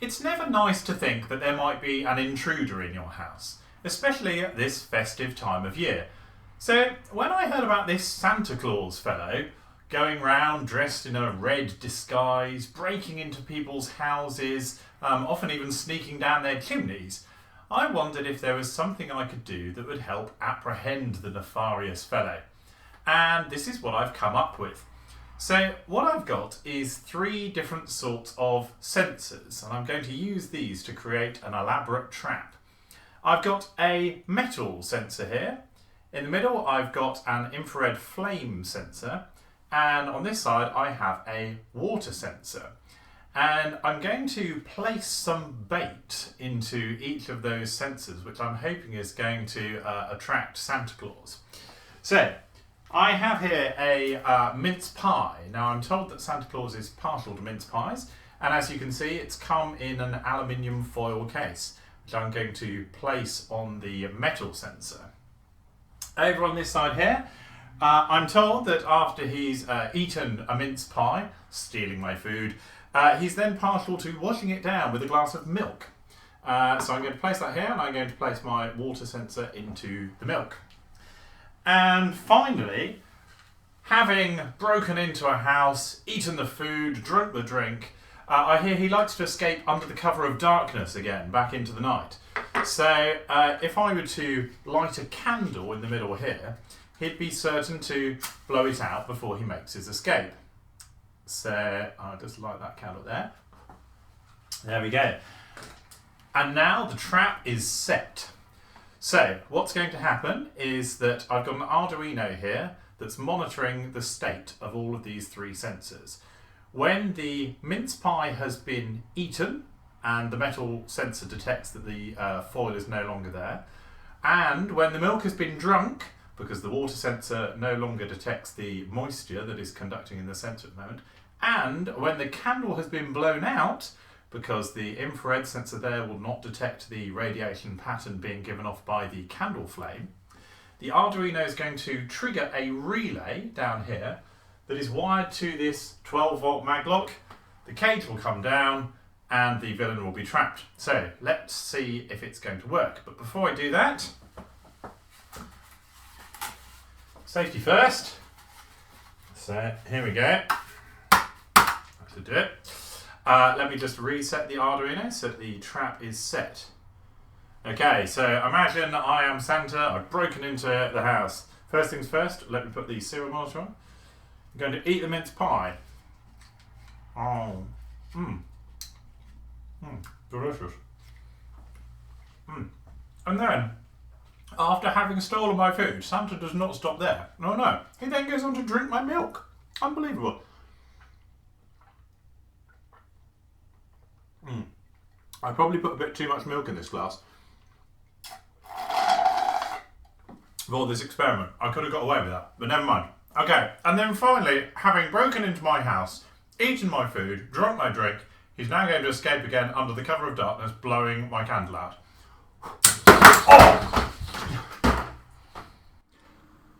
It's never nice to think that there might be an intruder in your house, especially at this festive time of year. So when I heard about this Santa Claus fellow going round dressed in a red disguise, breaking into people's houses, often even sneaking down their chimneys, I wondered if there was something I could do that would help apprehend the nefarious fellow. And this is what I've come up with. So what I've got is 3 different sorts of sensors, and I'm going to use these to create an elaborate trap. I've got a metal sensor here. In the middle I've got an infrared flame sensor, and on this side I have a water sensor. And I'm going to place some bait into each of those sensors, which I'm hoping is going to attract Santa Claus. So I have here a mince pie. Now I'm told that Santa Claus is partial to mince pies, and as you can see it's come in an aluminium foil case, which I'm going to place on the metal sensor. Over on this side here, I'm told that after he's eaten a mince pie, stealing my food, he's then partial to washing it down with a glass of milk. So I'm going to place that here, and I'm going to place my water sensor into the milk. And finally, having broken into a house, eaten the food, drunk the drink, I hear he likes to escape under the cover of darkness again, back into the night. So if I were to light a candle in the middle here, he'd be certain to blow it out before he makes his escape. So I'll just light that candle there. There we go. And now the trap is set. So what's going to happen is that I've got an Arduino here that's monitoring the state of all of these 3 sensors. When the mince pie has been eaten and the metal sensor detects that the foil is no longer there, and when the milk has been drunk, because the water sensor no longer detects the moisture that is conducting in the sensor at the moment, and when the candle has been blown out, because the infrared sensor there will not detect the radiation pattern being given off by the candle flame, the Arduino is going to trigger a relay down here that is wired to this 12-volt maglock. The cage will come down and the villain will be trapped. So let's see if it's going to work. But before I do that, safety first. So here we go. I should do it. Let me just reset the Arduino so that the trap is set. Okay, so imagine I am Santa, I've broken into the house. First things first, let me put the serial monitor on. I'm going to eat the mince pie. Oh, delicious. And then, after having stolen my food, Santa does not stop there. No, he then goes on to drink my milk. Unbelievable. I probably put a bit too much milk in this glass for this experiment. I could have got away with that, but never mind. Okay, and then finally, having broken into my house, eaten my food, drunk my drink, he's now going to escape again under the cover of darkness, blowing my candle out. Oh!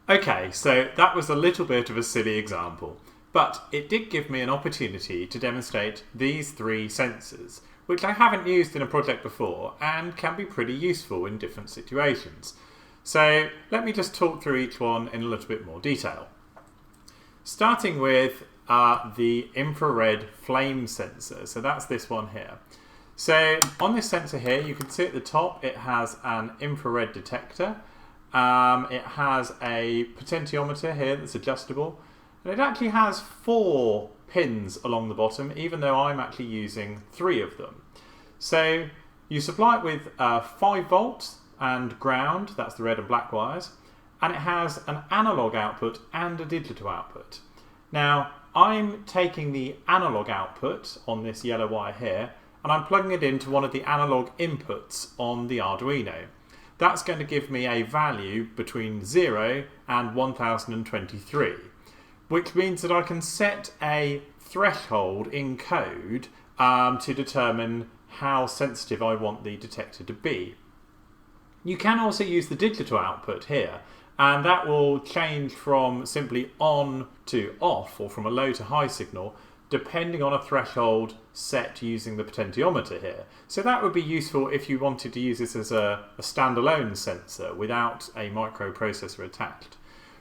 Okay, so that was a little bit of a silly example, but it did give me an opportunity to demonstrate these 3 sensors, which I haven't used in a project before and can be pretty useful in different situations. So let me just talk through each one in a little bit more detail. Starting with the infrared flame sensor, so that's this one here. So on this sensor here, you can see at the top it has an infrared detector. It has a potentiometer here that's adjustable, and it actually has 4 pins along the bottom, even though I'm actually using 3 of them. So you supply it with 5 volts and ground, that's the red and black wires, and it has an analog output and a digital output. Now I'm taking the analog output on this yellow wire here and I'm plugging it into one of the analog inputs on the Arduino. That's going to give me a value between 0 and 1023, which means that I can set a threshold in code to determine how sensitive I want the detector to be. You can also use the digital output here, and that will change from simply on to off, or from a low to high signal, depending on a threshold set using the potentiometer here. So that would be useful if you wanted to use this as a standalone sensor without a microprocessor attached.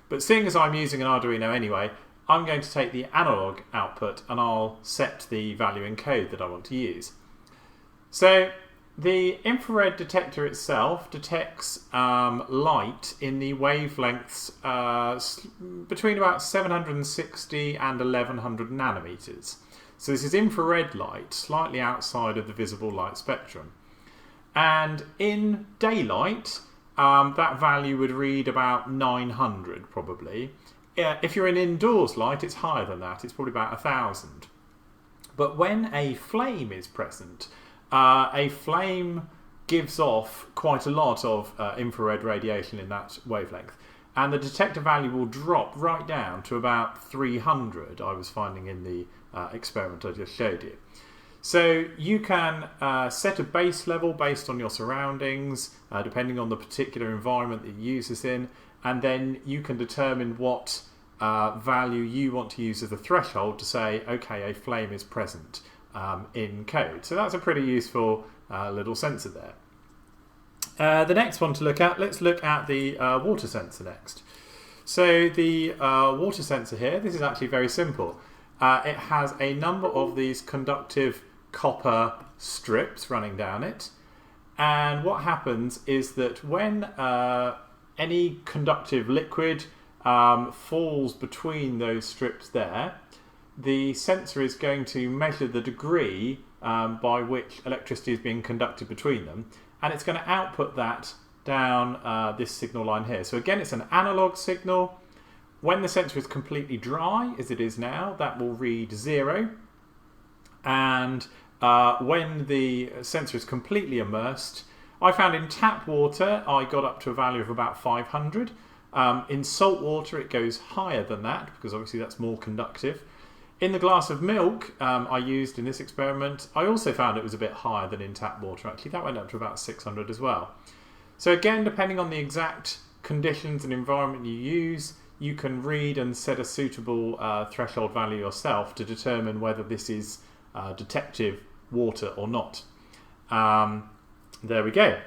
But seeing as I'm using an Arduino anyway, I'm going to take the analog output and I'll set the value in code that I want to use. So the infrared detector itself detects light in the wavelengths between about 760 and 1100 nanometers. So this is infrared light, slightly outside of the visible light spectrum. And in daylight, that value would read about 900 probably. If you're in indoors light, it's higher than that. It's probably about 1000. But when a flame is present, a flame gives off quite a lot of infrared radiation in that wavelength, and the detector value will drop right down to about 300, I was finding in the experiment I just showed you. So you can set a base level based on your surroundings, depending on the particular environment that you use this in, and then you can determine what value you want to use as a threshold to say, okay, a flame is present in code. So that's a pretty useful little sensor there. The next one to look at, let's look at the water sensor next. So the water sensor here, this is actually very simple. It has a number of these conductive copper strips running down it, and what happens is that when any conductive liquid falls between those strips there, the sensor is going to measure the degree by which electricity is being conducted between them, and it's going to output that down this signal line here. So again, it's an analog signal. When the sensor is completely dry, as it is now, that will read 0, and when the sensor is completely immersed, I found in tap water I got up to a value of about 500. In salt water it goes higher than that, because obviously that's more conductive. In the glass of milk I used in this experiment, I also found it was a bit higher than in tap water actually. That went up to about 600 as well. So again, depending on the exact conditions and environment you use, you can read and set a suitable threshold value yourself to determine whether this is detective water or not. There we go.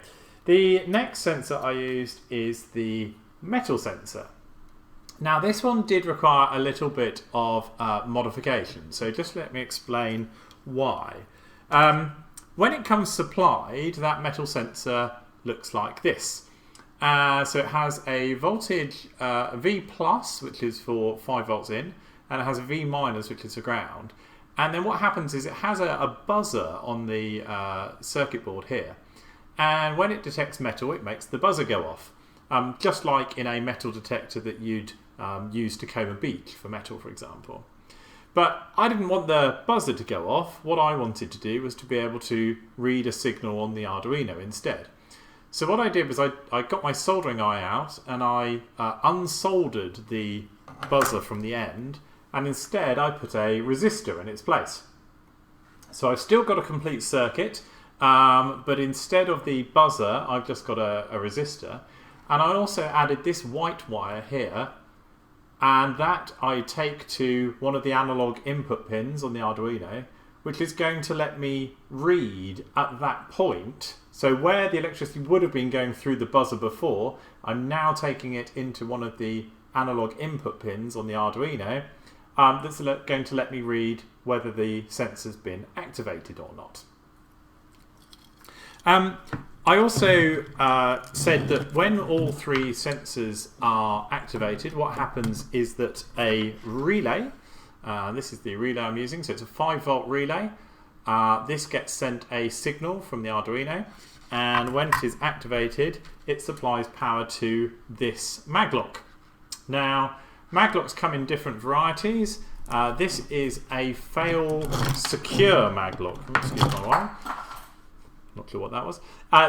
The next sensor I used is the metal sensor. Now this one did require a little bit of modification, so just let me explain why. When it comes supplied, that metal sensor looks like this. So it has a voltage V plus, which is for 5 volts in, and it has a V minus, which is for ground. And then what happens is it has a buzzer on the circuit board here, and when it detects metal, it makes the buzzer go off. Just like in a metal detector that you'd use to comb a beach for metal, for example. But I didn't want the buzzer to go off. What I wanted to do was to be able to read a signal on the Arduino instead. So what I did was I got my soldering iron out and I unsoldered the buzzer from the end, and instead I put a resistor in its place. So I've still got a complete circuit, but instead of the buzzer I've just got a resistor. And I also added this white wire here, and that I take to one of the analog input pins on the Arduino, which is going to let me read at that point. So where the electricity would have been going through the buzzer before, I'm now taking it into one of the analog input pins on the Arduino. That's going to let me read whether the sensor's been activated or not. I also said that when all 3 sensors are activated, what happens is that a relay, this is the relay I'm using, so it's a 5-volt relay. This gets sent a signal from the Arduino, and when it is activated, it supplies power to this maglock. Now, maglocks come in different varieties. This is a fail-secure maglock. Excuse my wire. Not sure what that was.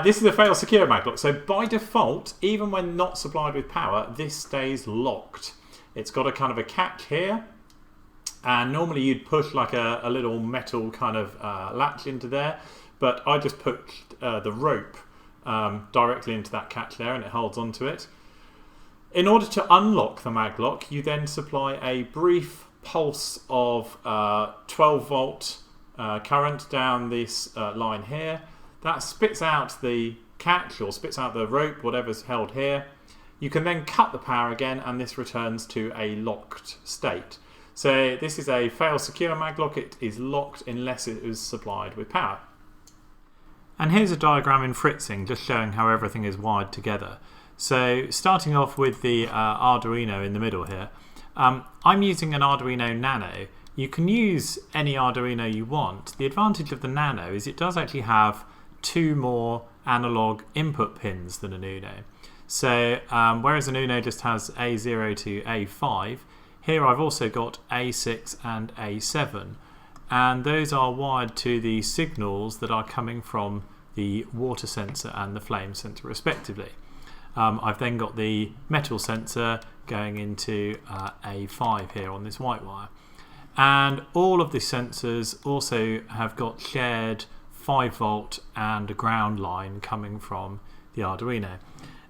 This is a fail-secure maglock. So by default, even when not supplied with power, this stays locked. It's got a kind of a catch here, and normally you'd push like a little metal kind of latch into there, but I just put the rope directly into that catch there, and it holds onto it. In order to unlock the maglock, you then supply a brief pulse of 12 volt current down this line here. That spits out the catch, or spits out the rope, whatever's held here. You can then cut the power again, and this returns to a locked state. So this is a fail secure maglock. It is locked unless it is supplied with power. And here's a diagram in fritzing, just showing how everything is wired together. So starting off with the Arduino in the middle here, I'm using an Arduino Nano. You can use any Arduino you want. The advantage of the Nano is it does actually have 2 more analog input pins than an Uno. So whereas an Uno just has A0 to A5, here I've also got A6 and A7, and those are wired to the signals that are coming from the water sensor and the flame sensor respectively. I've then got the metal sensor going into A5 here on this white wire, and all of the sensors also have got shared 5 volt and a ground line coming from the Arduino.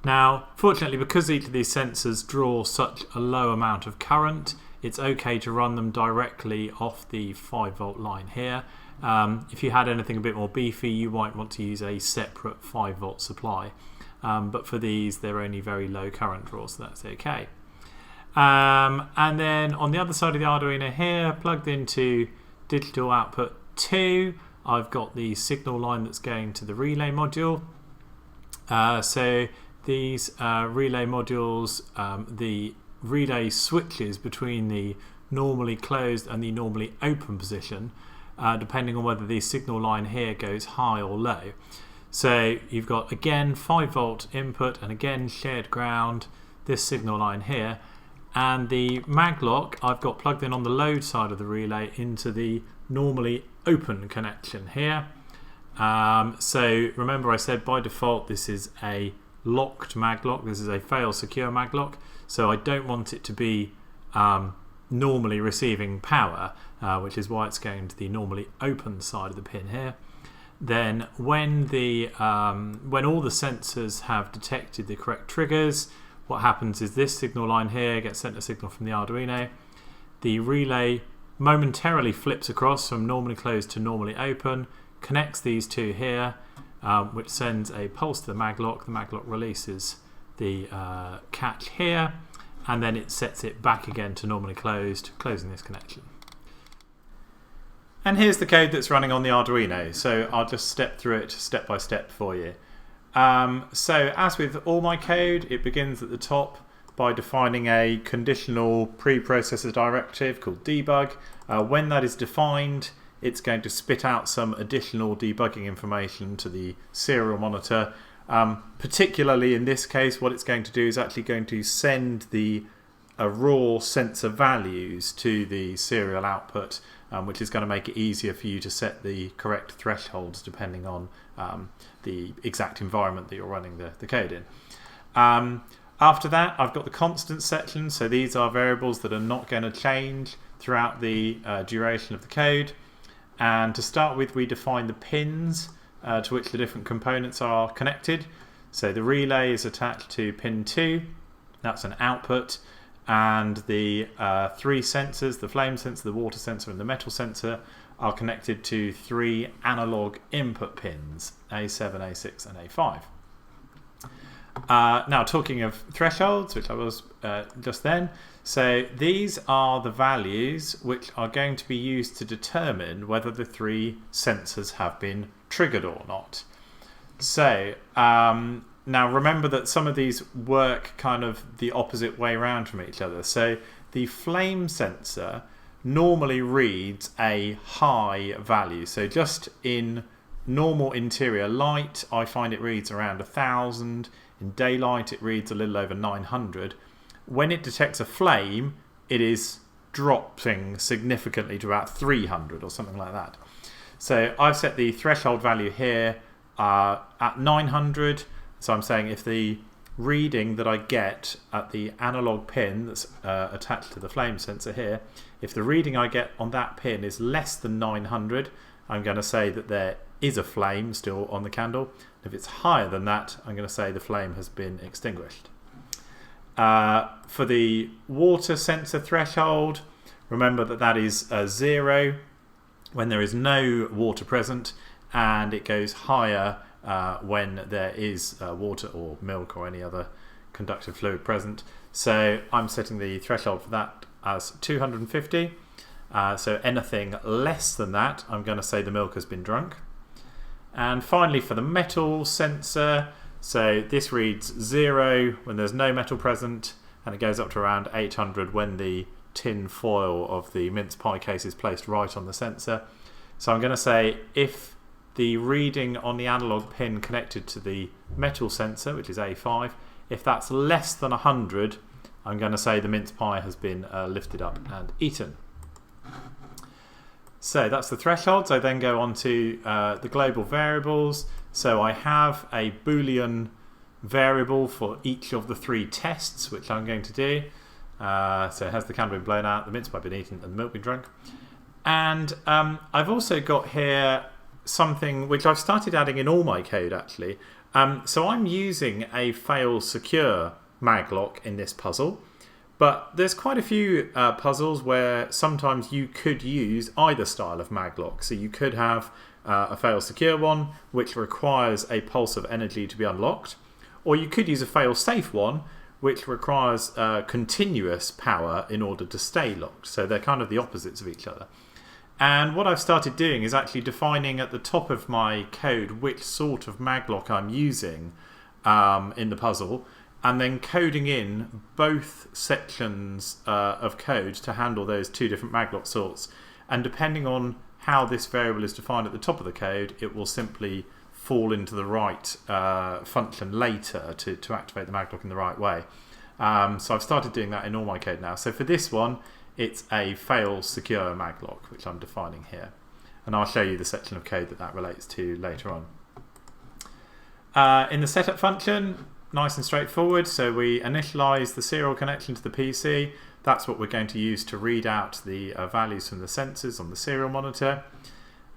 Now, fortunately, because each of these sensors draw such a low amount of current, it's okay to run them directly off the 5 volt line here. If you had anything a bit more beefy, you might want to use a separate 5 volt supply. But for these, they're only very low current draw, so that's okay. And then on the other side of the Arduino here, plugged into digital output 2, I've got the signal line that's going to the relay module. So these relay modules, the relay switches between the normally closed and the normally open position, depending on whether the signal line here goes high or low. So you've got again 5 volt input and again shared ground, this signal line here, and the maglock I've got plugged in on the load side of the relay into the normally open connection here. So remember I said by default this is a locked maglock, this is a fail secure maglock, so I don't want it to be normally receiving power, which is why it's going to the normally open side of the pin here. Then when all the sensors have detected the correct triggers, what happens is this signal line here gets sent a signal from the Arduino. The relay momentarily flips across from normally closed to normally open, connects these two here, which sends a pulse to the maglock. The maglock releases the catch here, and then it sets it back again to normally closed, closing this connection. And here's the code that's running on the Arduino, so I'll just step through it step by step for you. So as with all my code, it begins at the top by defining a conditional preprocessor directive called debug. When that is defined, it's going to spit out some additional debugging information to the serial monitor. Particularly in this case, what it's going to do is actually going to send the raw sensor values to the serial output, which is going to make it easier for you to set the correct thresholds depending on the exact environment that you're running the code in. After that, I've got the constant section, so these are variables that are not going to change throughout the duration of the code. And to start with, we define the pins to which the different components are connected. So the relay is attached to pin 2, that's an output, and the 3 sensors, the flame sensor, the water sensor and the metal sensor, are connected to 3 analog input pins, A7, A6 and A5. Now talking of thresholds, which I was just then, so these are the values which are going to be used to determine whether the 3 sensors have been triggered or not. So now remember that some of these work kind of the opposite way around from each other. So the flame sensor normally reads a high value. So just in normal interior light, I find it reads around 1000. In daylight, it reads a little over 900. When it detects a flame, it is dropping significantly to about 300 or something like that. So I've set the threshold value here at 900. So I'm saying if the reading that I get at the analog pin that's attached to the flame sensor here, if the reading I get on that pin is less than 900, I'm going to say that there is a flame still on the candle. If it's higher than that, I'm going to say the flame has been extinguished. For the water sensor threshold, remember that that is 0 when there is no water present, and it goes higher when there is water or milk or any other conductive fluid present. So I'm setting the threshold for that as 250. So anything less than that, I'm going to say the milk has been drunk. And finally, for the metal sensor, so this reads 0 when there's no metal present, and it goes up to around 800 when the tin foil of the mince pie case is placed right on the sensor. So I'm going to say if the reading on the analog pin connected to the metal sensor, which is A5, if that's less than 100, I'm going to say the mince pie has been lifted up and eaten. So that's the thresholds. I then go on to the global variables. So I have a Boolean variable for each of the 3 tests, which I'm going to do. So has the candle been blown out, the mince pie been eaten, and the milk been drunk. And I've also got here something which I've started adding in all my code actually. So I'm using a fail secure maglock in this puzzle. But there's quite a few puzzles where sometimes you could use either style of maglock. So you could have a fail secure one, which requires a pulse of energy to be unlocked. Or you could use a fail safe one, which requires continuous power in order to stay locked. So they're kind of the opposites of each other. And what I've started doing is actually defining at the top of my code which sort of maglock I'm using in the puzzle, and then coding in both sections of code to handle those 2 different maglock sorts. And depending on how this variable is defined at the top of the code, it will simply fall into the right function later to activate the maglock in the right way. So I've started doing that in all my code now. So for this one, it's a fail secure maglock, which I'm defining here. And I'll show you the section of code that relates to later on. In the setup function, nice and straightforward. So we initialize the serial connection to the PC. That's what we're going to use to read out the values from the sensors on the serial monitor.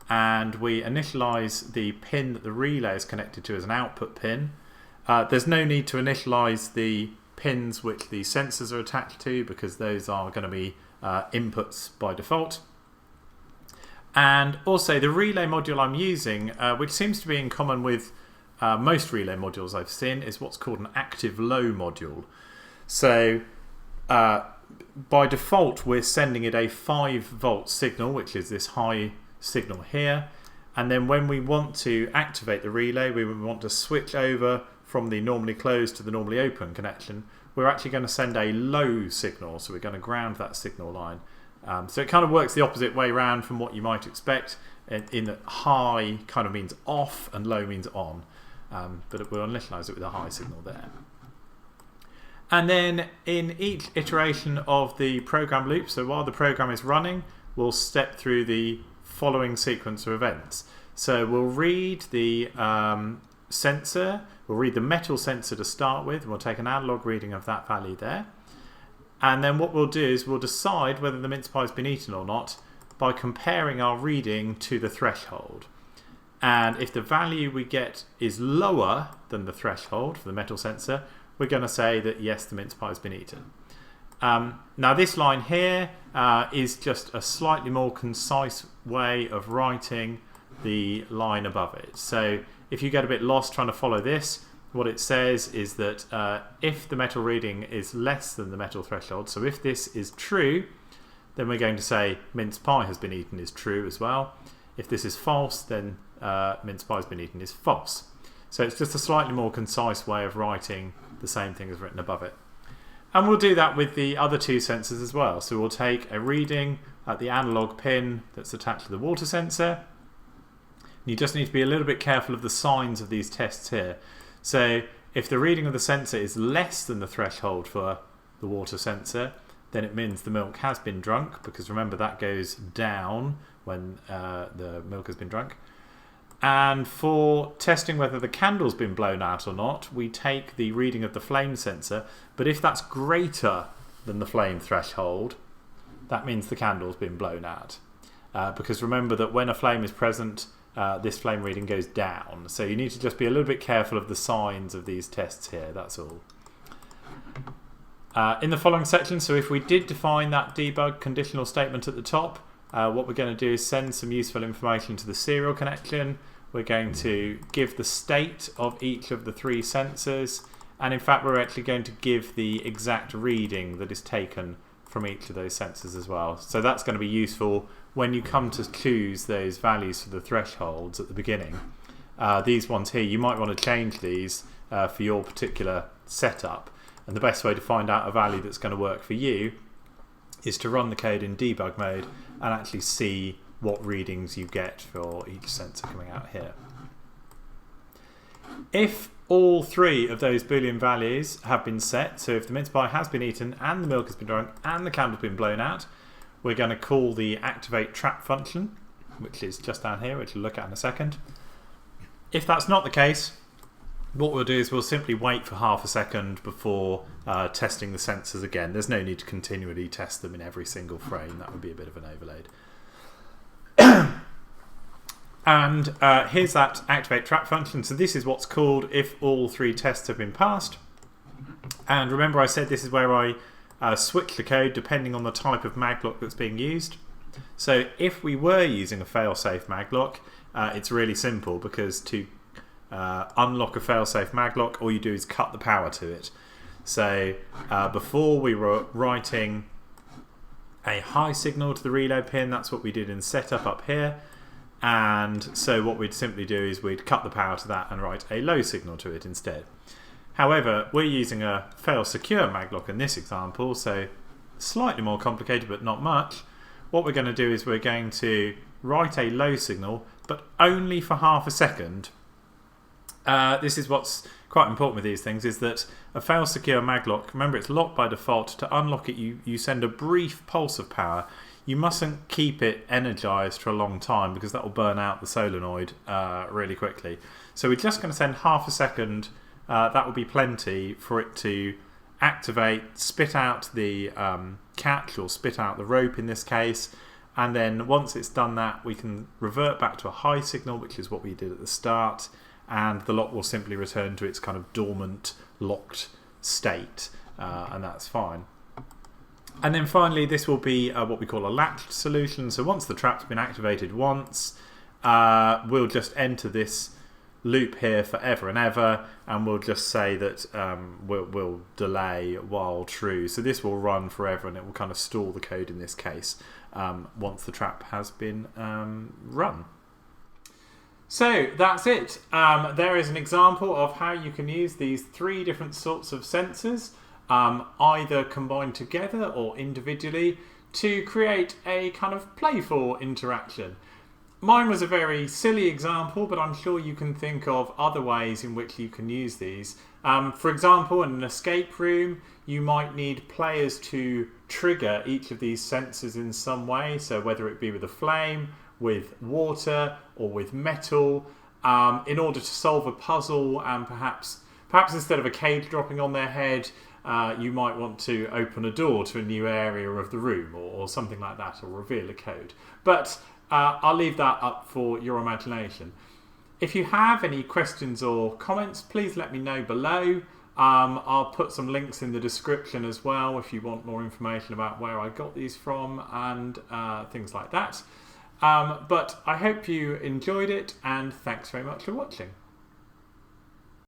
And we initialize the pin that the relay is connected to as an output pin. There's no need to initialize the pins which the sensors are attached to, because those are going to be inputs by default. And also the relay module I'm using, which seems to be in common with most relay modules I've seen, is what's called an active low module. So by default we're sending it a 5-volt signal, which is this high signal here, and then when we want to activate the relay, we want to switch over from the normally closed to the normally open connection, we're actually going to send a low signal, so we're going to ground that signal line. So it kind of works the opposite way around from what you might expect, in that high kind of means off and low means on, but we'll initialize it with a high signal there. And then in each iteration of the program loop, so while the program is running, we'll step through the following sequence of events. So we'll read the sensor, we'll read the metal sensor to start with, and we'll take an analog reading of that value there. And then what we'll do is we'll decide whether the mince pie has been eaten or not by comparing our reading to the threshold. And if the value we get is lower than the threshold for the metal sensor, we're going to say that yes, the mince pie has been eaten. Now this line here is just a slightly more concise way of writing the line above it. So if you get a bit lost trying to follow this, what it says is that if the metal reading is less than the metal threshold, so if this is true, then we're going to say mince pie has been eaten is true as well. If this is false, then mince pie has been eaten is false. So it's just a slightly more concise way of writing the same thing as written above it. And we'll do that with the other 2 sensors as well. So we'll take a reading at the analog pin that's attached to the water sensor. You just need to be a little bit careful of the signs of these tests here. So if the reading of the sensor is less than the threshold for the water sensor, then it means the milk has been drunk, because remember that goes down when the milk has been drunk. And for testing whether the candle's been blown out or not, we take the reading of the flame sensor, but if that's greater than the flame threshold, that means the candle's been blown out. Because remember that when a flame is present, this flame reading goes down. So you need to just be a little bit careful of the signs of these tests here, that's all. In the following section, so if we did define that debug conditional statement at the top, what we're going to do is send some useful information to the serial connection. We're going to give the state of each of the 3 sensors, and in fact we're actually going to give the exact reading that is taken from each of those sensors as well. So that's going to be useful when you come to choose those values for the thresholds at the beginning. These ones here, you might want to change these for your particular setup. And the best way to find out a value that's going to work for you is to run the code in debug mode and actually see what readings you get for each sensor coming out here. If all 3 of those Boolean values have been set, so if the mince pie has been eaten and the milk has been drunk and the candle's been blown out, we're going to call the activate trap function, which is just down here, which we'll look at in a second. If that's not the case, what we'll do is we'll simply wait for half a second before testing the sensors again. There's no need to continually test them in every single frame. That would be a bit of an overload. And here's that activate trap function. So this is what's called if all 3 tests have been passed. And remember I said this is where I switch the code depending on the type of maglock that's being used. So if we were using a fail-safe maglock, it's really simple, because to unlock a fail-safe maglock, all you do is cut the power to it. So before we were writing a high signal to the relay pin, that's what we did in setup up here. And so what we'd simply do is we'd cut the power to that and write a low signal to it instead. However, we're using a fail-secure maglock in this example, so slightly more complicated but not much. What we're going to do is we're going to write a low signal, but only for half a second. This is what's quite important with these things, is that a fail-secure maglock, remember it's locked by default. To unlock it, you send a brief pulse of power. You mustn't keep it energized for a long time, because that will burn out the solenoid really quickly. So we're just going to send half a second. That will be plenty for it to activate, spit out the catch, or spit out the rope in this case. And then once it's done that, we can revert back to a high signal, which is what we did at the start. And the lock will simply return to its kind of dormant, locked state, and that's fine. And then finally, this will be what we call a latched solution. So once the trap's been activated once, we'll just enter this loop here forever and ever, and we'll just say that we'll delay while true. So this will run forever, and it will kind of stall the code in this case once the trap has been run. So that's it. There is an example of how you can use these 3 different sorts of sensors, either combined together or individually, to create a kind of playful interaction. Mine was a very silly example, but I'm sure you can think of other ways in which you can use these. For example, in an escape room, you might need players to trigger each of these sensors in some way, so whether it be with a flame, with water, or with metal, in order to solve a puzzle. And perhaps instead of a cage dropping on their head, you might want to open a door to a new area of the room, or something like that, or reveal a code. But I'll leave that up for your imagination. If you have any questions or comments, please let me know below. I'll put some links in the description as well if you want more information about where I got these from and things like that. But I hope you enjoyed it, and thanks very much for watching.